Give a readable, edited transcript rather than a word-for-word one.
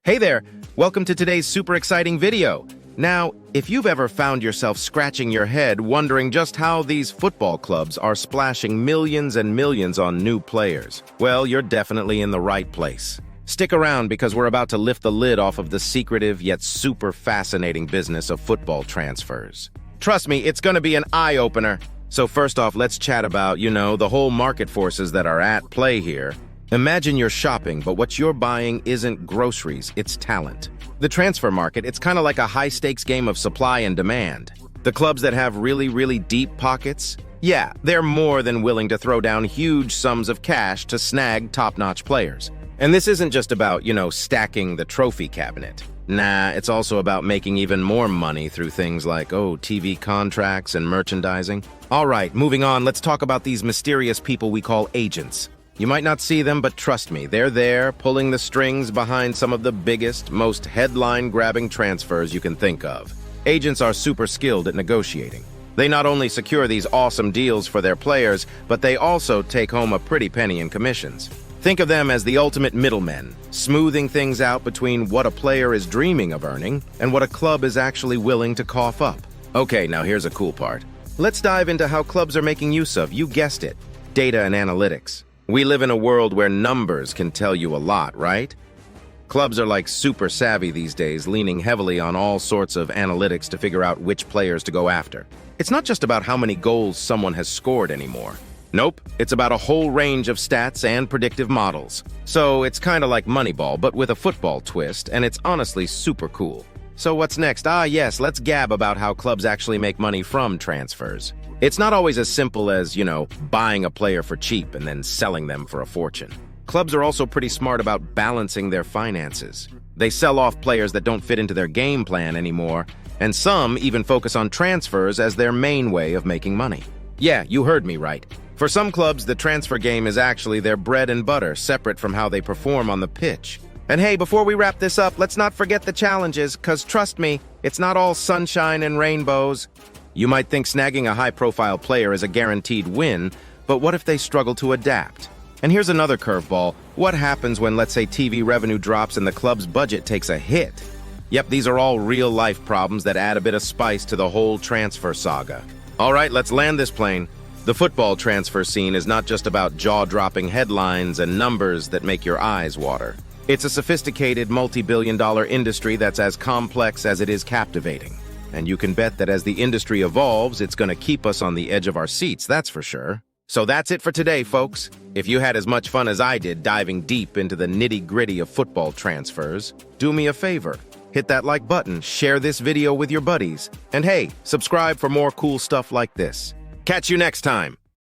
Hey there, welcome to today's super exciting video. Now, if you've ever found yourself scratching your head wondering just how these football clubs are splashing millions and millions on new players, well, you're definitely in the right place. Stick around because we're about to lift the lid off of the secretive yet super fascinating business of football transfers. Trust me, it's going to be an eye-opener. So first off, let's chat about, the whole market forces that are at play here. Imagine you're shopping, but what you're buying isn't groceries, it's talent. The transfer market, it's kind of like a high-stakes game of supply and demand. The clubs that have really deep pockets, yeah, they're more than willing to throw down huge sums of cash to snag top-notch players. And this isn't just about, stacking the trophy cabinet. Nah, it's also about making even more money through things like, TV contracts and merchandising. All right, moving on, let's talk about these mysterious people we call agents. You might not see them, but trust me, they're there, pulling the strings behind some of the biggest, most headline-grabbing transfers you can think of. Agents are super skilled at negotiating. They not only secure these awesome deals for their players, but they also take home a pretty penny in commissions. Think of them as the ultimate middlemen, smoothing things out between what a player is dreaming of earning and what a club is actually willing to cough up. Okay, now here's a cool part. Let's dive into how clubs are making use of, you guessed it, data and analytics. We live in a world where numbers can tell you a lot, right? Clubs are like super savvy these days, leaning heavily on all sorts of analytics to figure out which players to go after. It's not just about how many goals someone has scored anymore. Nope, it's about a whole range of stats and predictive models. So it's kind of like Moneyball, but with a football twist, and it's honestly super cool. So what's next? Yes, let's gab about how clubs actually make money from transfers. It's not always as simple as, buying a player for cheap and then selling them for a fortune. Clubs are also pretty smart about balancing their finances. They sell off players that don't fit into their game plan anymore, and some even focus on transfers as their main way of making money. Yeah, you heard me right. For some clubs, the transfer game is actually their bread and butter, separate from how they perform on the pitch. And hey, before we wrap this up, let's not forget the challenges, because trust me, it's not all sunshine and rainbows. You might think snagging a high-profile player is a guaranteed win, but what if they struggle to adapt? And here's another curveball. What happens when, let's say, TV revenue drops and the club's budget takes a hit? Yep, these are all real-life problems that add a bit of spice to the whole transfer saga. All right, let's land this plane. The football transfer scene is not just about jaw-dropping headlines and numbers that make your eyes water. It's a sophisticated, multi-billion-dollar industry that's as complex as it is captivating. And you can bet that as the industry evolves, it's going to keep us on the edge of our seats, that's for sure. So that's it for today, folks. If you had as much fun as I did diving deep into the nitty-gritty of football transfers, do me a favor. Hit that like button, share this video with your buddies, and hey, subscribe for more cool stuff like this. Catch you next time.